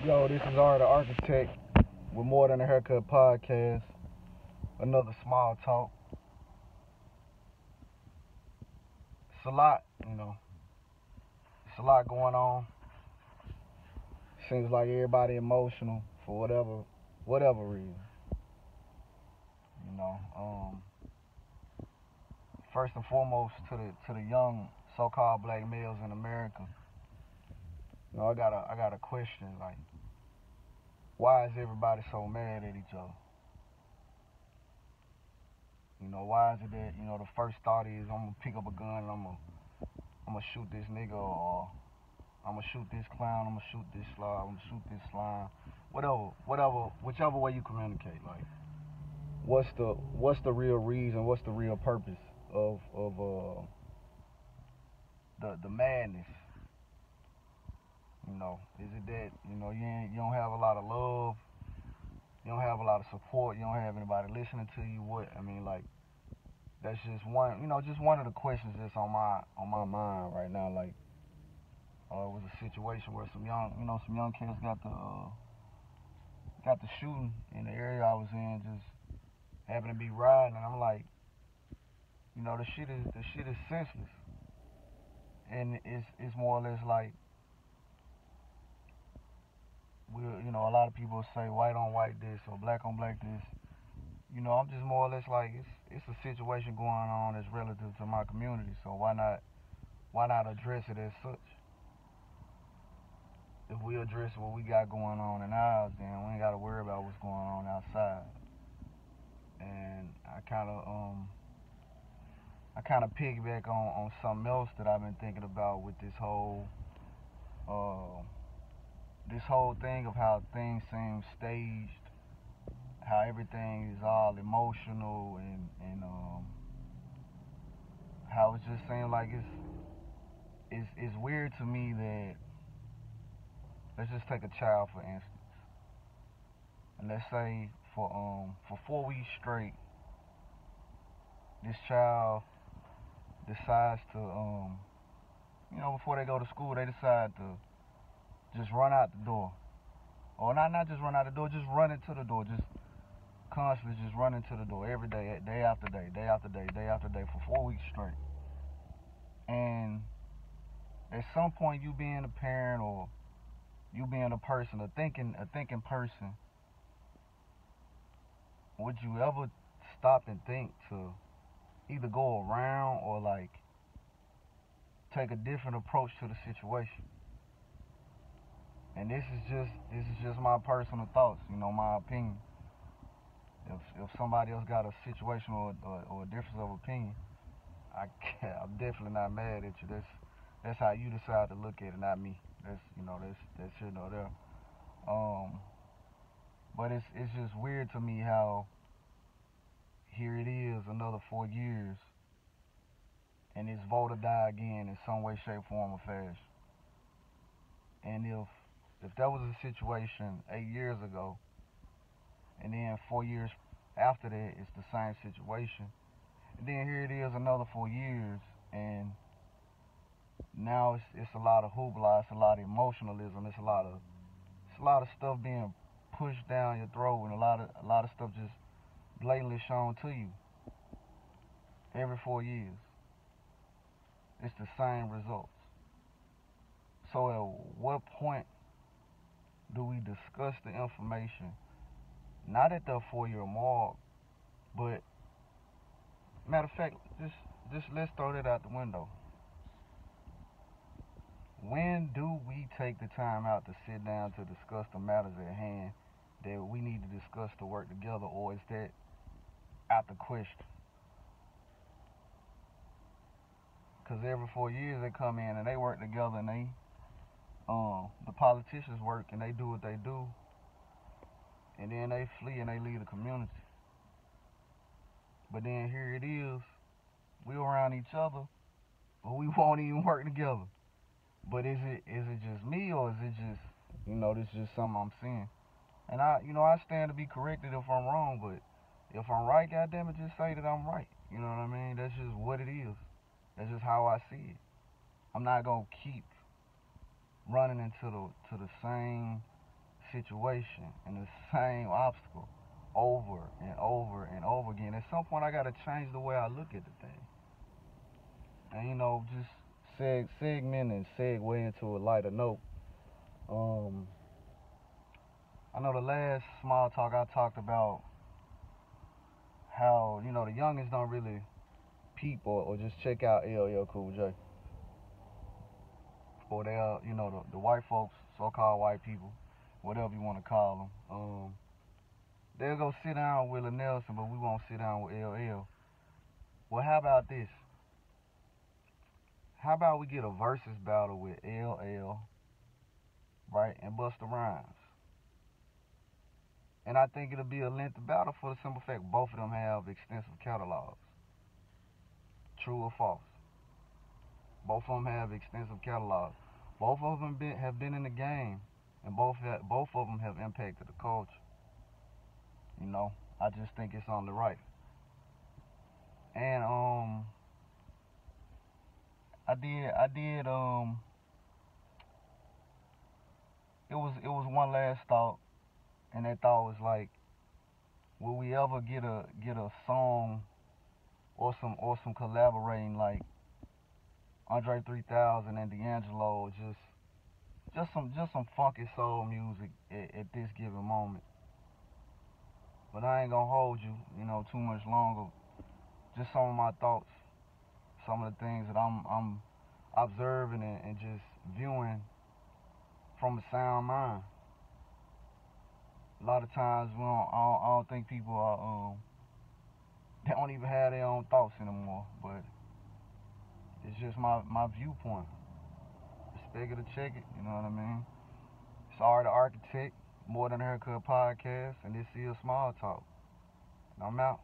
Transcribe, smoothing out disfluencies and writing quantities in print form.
Yo, this is Art the Architect with More Than a Haircut podcast. Another small talk. It's a lot, It's a lot going on. Seems like everybody emotional for whatever reason. You know, um, First and foremost to the young so-called black males in America. I got a question, like, why is everybody so mad at each other? Why is it that, the first thought is I'm gonna pick up a gun and I'm gonna shoot this nigga, or I'm gonna shoot this clown, I'm gonna shoot this slob, I'm gonna shoot this slime, whichever way you communicate. Like, what's the real reason? What's the real purpose of the madness? Is it that you don't have a lot of love, you don't have a lot of support, you don't have anybody listening to you? Like, that's just one of the questions that's on my mind right now. Like, it was a situation where some young kids got the shooting in the area I was in, just happened to be riding, and I'm like, the shit is senseless, and it's more or less like, a lot of people say white on white this or black on black this. I'm just more or less like, it's a situation going on that's relative to my community, so why not address it as such? If we address what we got going on in ours, then we ain't got to worry about what's going on outside. And I kind of piggyback on something else that I've been thinking about with uh, this whole thing of how things seem staged, how everything is all emotional, and how it just seems like it's weird to me that, let's just take a child for instance, and let's say for 4 weeks straight, this child decides to before they go to school, they decide to just run out the door, or not just run out the door, just run into the door, just constantly just run into the door every day, day after day, day after day, day after day, for 4 weeks straight. And at some point, you being a parent, or you being a person, a thinking person, would you ever stop and think to either go around or like take a different approach to the situation? And this is just my personal thoughts, my opinion. If somebody else got a situation or a difference of opinion, I'm definitely not mad at you. That's how you decide to look at it, not me. That's here nor there. But it's just weird to me how here it is, another 4 years, and it's vote or die again in some way, shape, form, or fashion. And if that was a situation 8 years ago, and then 4 years after that, it's the same situation, and then here it is, another 4 years, and now it's a lot of hoopla, it's a lot of emotionalism, it's a lot of stuff being pushed down your throat, and a lot of stuff just blatantly shown to you every 4 years. It's the same results. So at what point do we discuss the information, not at the 4-year mark, but matter of fact, just let's throw that out the window. When do we take the time out to sit down to discuss the matters at hand that we need to discuss to work together, or is that out the question? Because every 4 years they come in and they work together, and the politicians work and they do what they do, and then they flee and they leave the community. But then here it is, we around each other, but we won't even work together. But is it just me, or is it just, this is just something I'm seeing? And I stand to be corrected if I'm wrong, but if I'm right, goddamn it, just say that I'm right. You know what I mean? That's just what it is. That's just how I see it. I'm not gonna keep running into the same situation and the same obstacle over and over and over again. At some point, I gotta change the way I look at the thing, and just segment and segue into a lighter note. Um, I know the last small talk I talked about how the youngins don't really peep or just check out LL Cool J, or they'll the white folks, so-called white people, whatever you want to call them. They'll go sit down with Willie Nelson, but we won't sit down with LL. Well, how about this? How about we get a versus battle with LL, right, and Busta Rhymes? And I think it'll be a lengthy battle for the simple fact both of them have extensive catalogs. True or false? Both of them have extensive catalogs. Both of them have been in the game, and both of them have impacted the culture. I just think it's on the right. And I did it was one last thought, and that thought was like, will we ever get a song or some collaborating like Andre 3000 and D'Angelo, just some funky soul music at this given moment. But I ain't gonna hold you, too much longer. Just some of my thoughts, some of the things that I'm observing and just viewing from a sound mind. A lot of times I don't think people are they don't even have their own thoughts anymore. But it's just my viewpoint. Respect it or check it, you know what I mean? Sorry, the Architect, More Than a Haircut podcast, and this is Small Talk. And I'm out.